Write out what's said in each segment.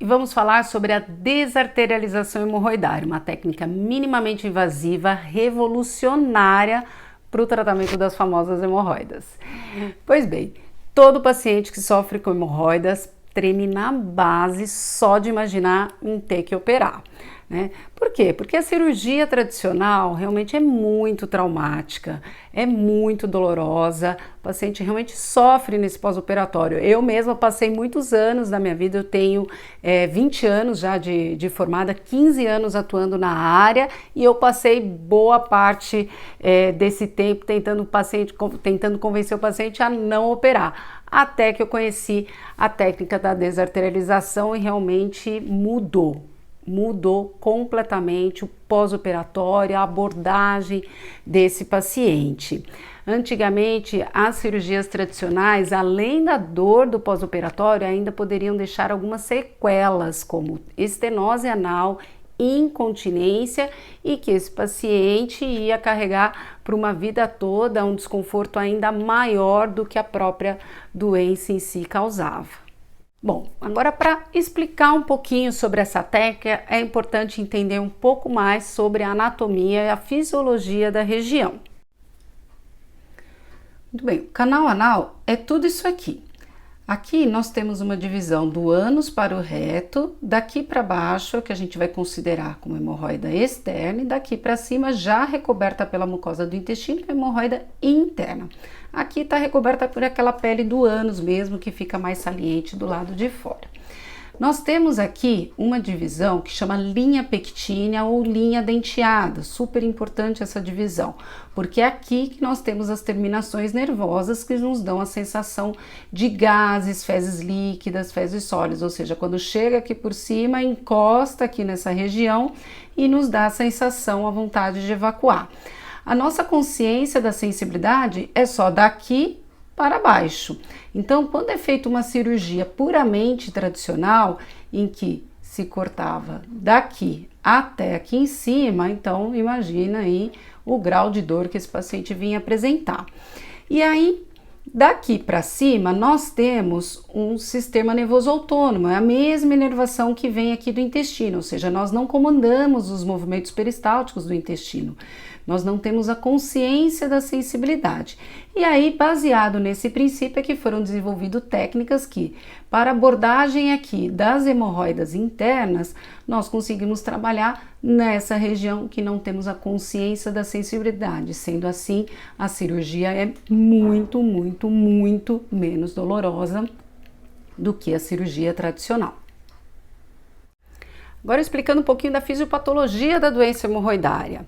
e vamos falar sobre a desarterialização hemorroidária, uma técnica minimamente invasiva, revolucionária para o tratamento das famosas hemorroidas. Pois bem, todo paciente que sofre com hemorroidas treme na base só de imaginar em ter que operar, né? Por quê? Porque a cirurgia tradicional realmente é muito traumática, é muito dolorosa, o paciente realmente sofre nesse pós-operatório. Eu mesma passei muitos anos da minha vida, eu tenho 20 anos já de formada, 15 anos atuando na área e eu passei boa parte desse tempo tentando convencer o paciente a não operar. Até que eu conheci a técnica da desarterialização e realmente mudou completamente o pós-operatório, a abordagem desse paciente. Antigamente, as cirurgias tradicionais, além da dor do pós-operatório, ainda poderiam deixar algumas sequelas, como estenose anal, incontinência, e que esse paciente ia carregar por uma vida toda um desconforto ainda maior do que a própria doença em si causava. Bom, agora para explicar um pouquinho sobre essa técnica, é importante entender um pouco mais sobre a anatomia e a fisiologia da região. Muito bem, o canal anal é tudo isso aqui. Aqui nós temos uma divisão do ânus para o reto, daqui para baixo, que a gente vai considerar como hemorroida externa, e daqui para cima, já recoberta pela mucosa do intestino, é hemorroida interna. Aqui está recoberta por aquela pele do ânus mesmo, que fica mais saliente do lado de fora. Nós temos aqui uma divisão que chama linha pectínea ou linha denteada, super importante essa divisão, porque é aqui que nós temos as terminações nervosas que nos dão a sensação de gases, fezes líquidas, fezes sólidas, ou seja, quando chega aqui por cima, encosta aqui nessa região e nos dá a sensação, a vontade de evacuar. A nossa consciência da sensibilidade é só daqui para baixo. Então, quando é feita uma cirurgia puramente tradicional, em que se cortava daqui até aqui em cima, então imagina aí o grau de dor que esse paciente vinha apresentar. E aí, daqui para cima, nós temos um sistema nervoso autônomo, é a mesma inervação que vem aqui do intestino, ou seja, nós não comandamos os movimentos peristálticos do intestino. Nós não temos a consciência da sensibilidade. E aí, baseado nesse princípio, é que foram desenvolvidas técnicas que, para abordagem aqui das hemorroidas internas, nós conseguimos trabalhar nessa região que não temos a consciência da sensibilidade. Sendo assim, a cirurgia é muito menos dolorosa do que a cirurgia tradicional. Agora, explicando um pouquinho da fisiopatologia da doença hemorroidária.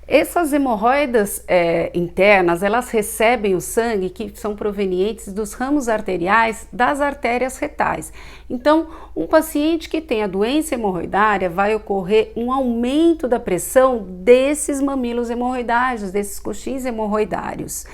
Essas hemorroidas internas, elas recebem o sangue que são provenientes dos ramos arteriais das artérias retais. Então, um paciente que tem a doença hemorroidária vai ocorrer um aumento da pressão desses mamilos hemorroidários, desses coxins hemorroidários.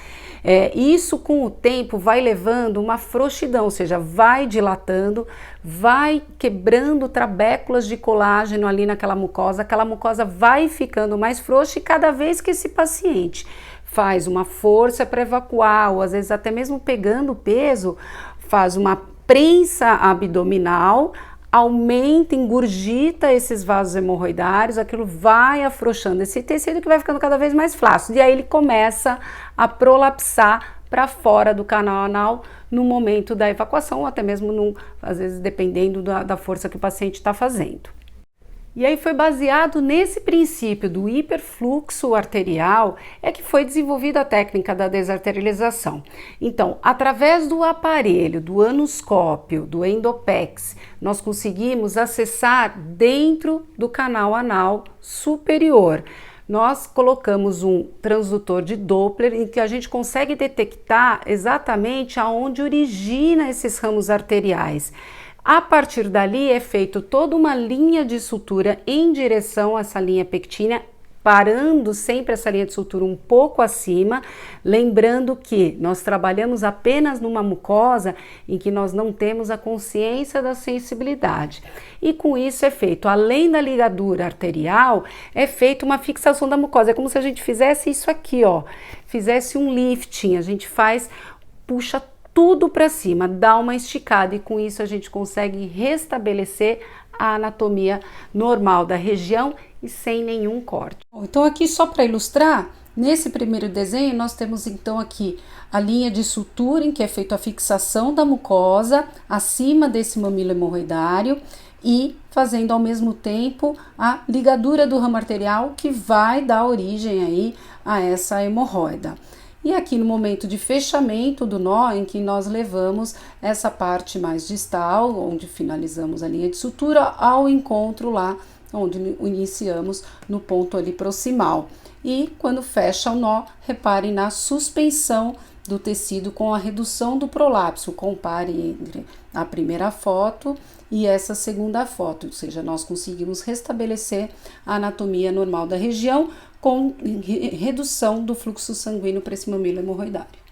Isso com o tempo vai levando uma frouxidão, ou seja, vai dilatando, vai quebrando trabéculas de colágeno ali naquela mucosa, aquela mucosa vai ficando mais frouxa e cada vez que esse paciente faz uma força para evacuar, ou às vezes até mesmo pegando peso, faz uma prensa abdominal, aumenta, engurgita esses vasos hemorroidários, aquilo vai afrouxando esse tecido que vai ficando cada vez mais flácido, e aí ele começa a prolapsar para fora do canal anal no momento da evacuação, ou até mesmo, às vezes, dependendo da força que o paciente está fazendo. E aí foi baseado nesse princípio do hiperfluxo arterial é que foi desenvolvida a técnica da desarterialização. Então, através do aparelho, do anoscópio, do endopex, nós conseguimos acessar dentro do canal anal superior. Nós colocamos um transdutor de Doppler em que a gente consegue detectar exatamente aonde origina esses ramos arteriais. A partir dali é feito toda uma linha de sutura em direção a essa linha pectínea, parando sempre essa linha de sutura um pouco acima, lembrando que nós trabalhamos apenas numa mucosa em que nós não temos a consciência da sensibilidade. E com isso é feito, além da ligadura arterial, é feita uma fixação da mucosa. É como se a gente fizesse isso aqui, ó, fizesse um lifting, a gente faz, puxa tudo para cima, dá uma esticada e com isso a gente consegue restabelecer a anatomia normal da região e sem nenhum corte. Então aqui só para ilustrar, nesse primeiro desenho nós temos então aqui a linha de sutura em que é feita a fixação da mucosa acima desse mamilo hemorroidário e fazendo ao mesmo tempo a ligadura do ramo arterial que vai dar origem aí a essa hemorroida. E aqui no momento de fechamento do nó, em que nós levamos essa parte mais distal, onde finalizamos a linha de sutura, ao encontro lá, onde iniciamos no ponto ali proximal. E quando fecha o nó, reparem na suspensão do tecido com a redução do prolapso. Compare entre a primeira foto e essa segunda foto, ou seja, nós conseguimos restabelecer a anatomia normal da região com redução do fluxo sanguíneo para esse mamilo hemorroidário.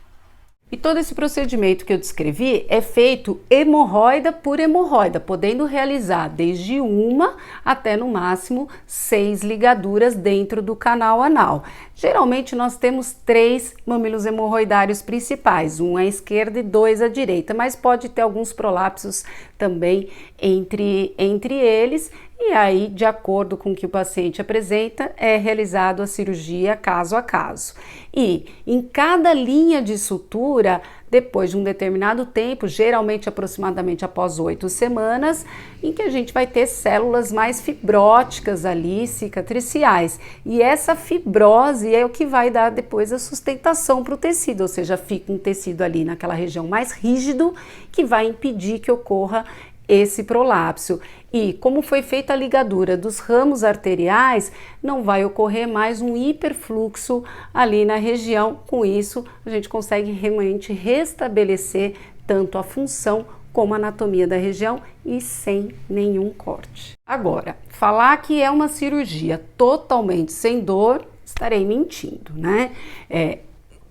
E todo esse procedimento que eu descrevi é feito hemorroida por hemorroida, podendo realizar desde uma até no máximo 6 ligaduras dentro do canal anal. Geralmente nós temos 3 mamilos hemorroidários principais, um à esquerda e 2 à direita, mas pode ter alguns prolapsos também entre eles. E aí, de acordo com o que o paciente apresenta, é realizado a cirurgia caso a caso. E em cada linha de sutura, depois de um determinado tempo, geralmente aproximadamente após 8 semanas, em que a gente vai ter células mais fibróticas ali, cicatriciais. E essa fibrose é o que vai dar depois a sustentação para o tecido, ou seja, fica um tecido ali naquela região mais rígido que vai impedir que ocorra esse prolapso. E como foi feita a ligadura dos ramos arteriais, não vai ocorrer mais um hiperfluxo ali na região. Com isso, a gente consegue realmente restabelecer tanto a função como a anatomia da região e sem nenhum corte. Agora, falar que é uma cirurgia totalmente sem dor, estarei mentindo, né?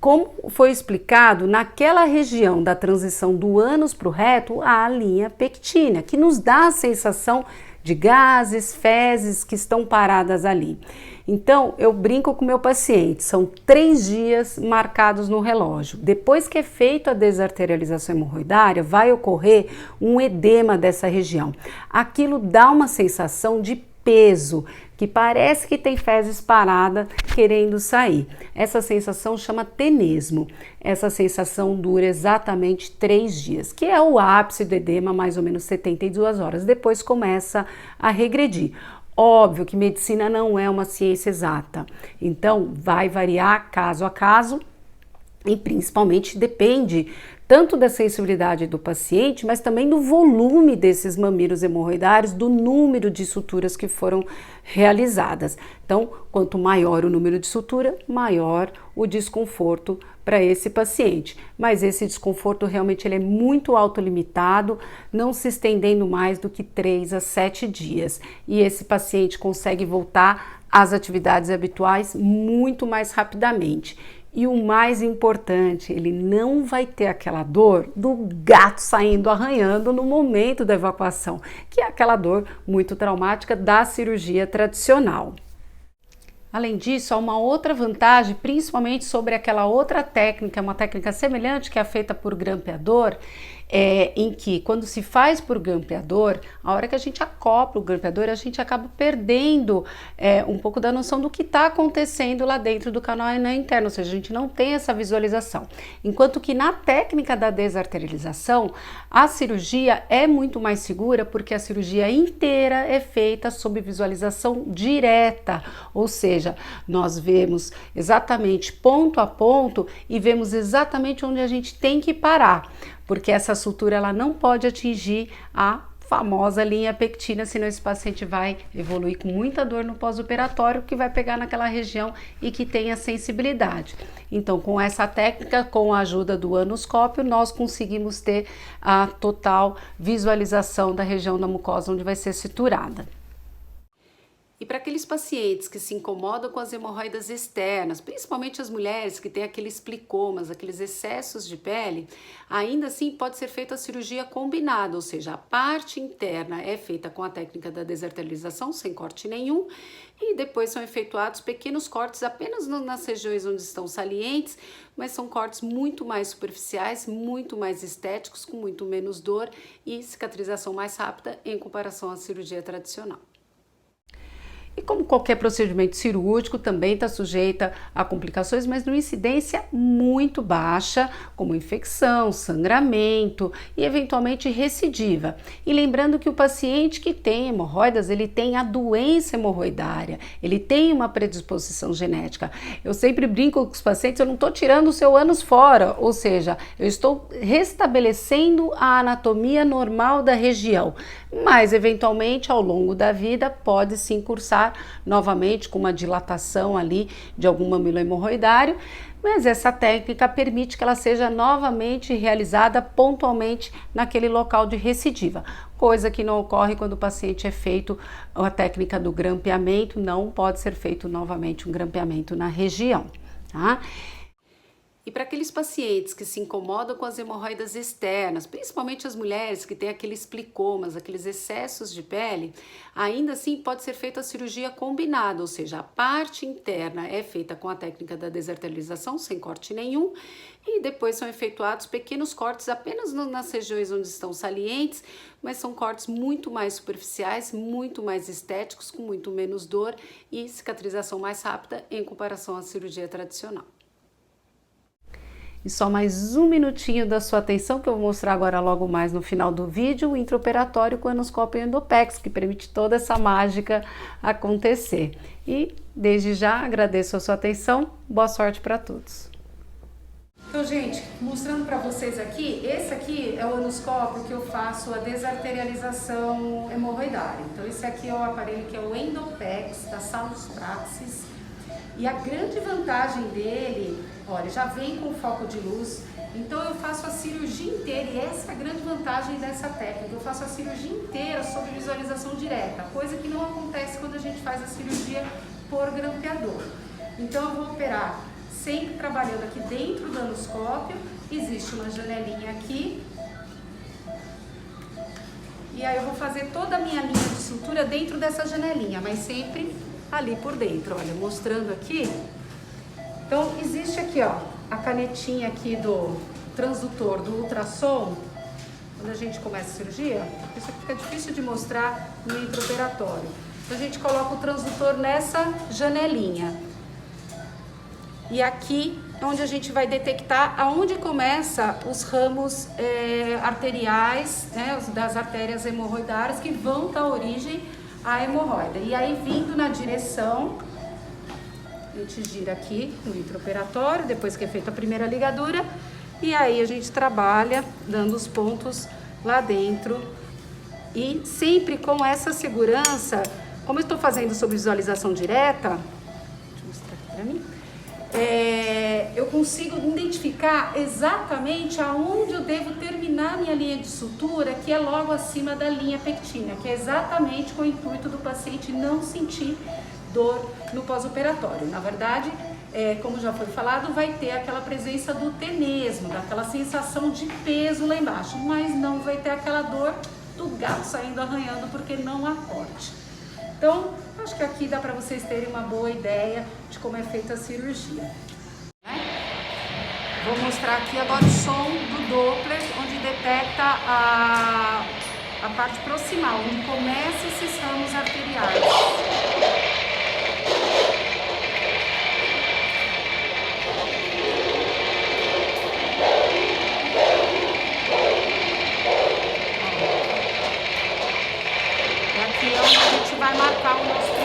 Como foi explicado, naquela região da transição do ânus para o reto, há a linha pectina, que nos dá a sensação de gases, fezes que estão paradas ali. Então, eu brinco com o meu paciente, são 3 dias marcados no relógio. Depois que é feita a desarterialização hemorroidária, vai ocorrer um edema dessa região. Aquilo dá uma sensação de peso, que parece que tem fezes paradas querendo sair. Essa sensação chama tenesmo. Essa sensação dura exatamente 3 dias, que é o ápice do edema, mais ou menos 72 horas. Depois começa a regredir. Óbvio que medicina não é uma ciência exata, então vai variar caso a caso e principalmente depende tanto da sensibilidade do paciente, mas também do volume desses mamilos hemorroidários, do número de suturas que foram realizadas. Então, quanto maior o número de sutura, maior o desconforto para esse paciente. Mas esse desconforto realmente ele é muito autolimitado, não se estendendo mais do que 3 a 7 dias. E esse paciente consegue voltar às atividades habituais muito mais rapidamente. E o mais importante, ele não vai ter aquela dor do gato saindo arranhando no momento da evacuação, que é aquela dor muito traumática da cirurgia tradicional. Além disso, há uma outra vantagem, principalmente sobre aquela outra técnica, uma técnica semelhante que é feita por grampeador, em que quando se faz por grampeador, a hora que a gente acopla o grampeador, a gente acaba perdendo um pouco da noção do que está acontecendo lá dentro do canal anal interno, ou seja, a gente não tem essa visualização. Enquanto que na técnica da desarterialização, a cirurgia é muito mais segura porque a cirurgia inteira é feita sob visualização direta, ou seja, nós vemos exatamente ponto a ponto e vemos exatamente onde a gente tem que parar, porque essa sutura ela não pode atingir a famosa linha pectina, senão esse paciente vai evoluir com muita dor no pós-operatório, que vai pegar naquela região e que tenha sensibilidade. Então, com essa técnica, com a ajuda do anoscópio, nós conseguimos ter a total visualização da região da mucosa onde vai ser suturada. E para aqueles pacientes que se incomodam com as hemorroidas externas, principalmente as mulheres que têm aqueles plicomas, aqueles excessos de pele, ainda assim pode ser feita a cirurgia combinada, ou seja, a parte interna é feita com a técnica da desarterialização, sem corte nenhum, e depois são efetuados pequenos cortes apenas nas regiões onde estão salientes, mas são cortes muito mais superficiais, muito mais estéticos, com muito menos dor e cicatrização mais rápida em comparação à cirurgia tradicional. E como qualquer procedimento cirúrgico, também está sujeita a complicações, mas numa incidência muito baixa, como infecção, sangramento e eventualmente recidiva. E lembrando que o paciente que tem hemorroidas, ele tem a doença hemorroidária, ele tem uma predisposição genética. Eu sempre brinco com os pacientes, eu não estou tirando o seu ânus fora, ou seja, eu estou restabelecendo a anatomia normal da região, mas eventualmente ao longo da vida pode se incursar novamente com uma dilatação ali de algum mamilo hemorroidário, mas essa técnica permite que ela seja novamente realizada pontualmente naquele local de recidiva, coisa que não ocorre quando o paciente é feito a técnica do grampeamento, não pode ser feito novamente um grampeamento na região, tá? E para aqueles pacientes que se incomodam com as hemorroidas externas, principalmente as mulheres que têm aqueles plicomas, aqueles excessos de pele, ainda assim pode ser feita a cirurgia combinada, ou seja, a parte interna é feita com a técnica da desarterialização, sem corte nenhum, e depois são efetuados pequenos cortes apenas nas regiões onde estão salientes, mas são cortes muito mais superficiais, muito mais estéticos, com muito menos dor e cicatrização mais rápida em comparação à cirurgia tradicional. E só mais um minutinho da sua atenção, que eu vou mostrar agora logo mais no final do vídeo, o intraoperatório com anoscópio endopex, que permite toda essa mágica acontecer. E desde já agradeço a sua atenção, boa sorte para todos. Então, gente, mostrando para vocês aqui, esse aqui é o anoscópio que eu faço a desarterialização hemorroidária. Então, esse aqui é o aparelho que é o Endopex da Salus Praxis. E a grande vantagem dele, olha, já vem com foco de luz, então eu faço a cirurgia inteira, e essa é a grande vantagem dessa técnica, eu faço a cirurgia inteira sob visualização direta, coisa que não acontece quando a gente faz a cirurgia por grampeador. Então eu vou operar sempre trabalhando aqui dentro do anoscópio, existe uma janelinha aqui, e aí eu vou fazer toda a minha linha de sutura dentro dessa janelinha, mas sempre ali por dentro, olha, mostrando aqui. Então, existe aqui, ó, a canetinha aqui do transdutor do ultrassom, quando a gente começa a cirurgia, isso aqui fica difícil de mostrar no intraoperatório. Então, a gente coloca o transdutor nessa janelinha. E aqui é onde a gente vai detectar aonde começa os ramos arteriais, né, das artérias hemorroidárias que vão dar origem à hemorroida. E aí, vindo na direção, a gente gira aqui no intraoperatório, depois que é feita a primeira ligadura, e aí a gente trabalha dando os pontos lá dentro. E sempre com essa segurança, como eu estou fazendo sob visualização direta, deixa eu mostrar aqui para mim, eu consigo identificar exatamente aonde eu devo terminar minha linha de sutura, que é logo acima da linha pectínea, que é exatamente com o intuito do paciente não sentir dor no pós-operatório. Na verdade, como já foi falado, vai ter aquela presença do tenesmo, daquela sensação de peso lá embaixo, mas não vai ter aquela dor do gato saindo arranhando, porque não há corte. Então, acho que aqui dá para vocês terem uma boa ideia de como é feita a cirurgia. Vou mostrar aqui agora o som do Doppler, onde detecta a parte proximal, onde começam esses ramos arteriais. Aqui é onde a gente vai marcar o nosso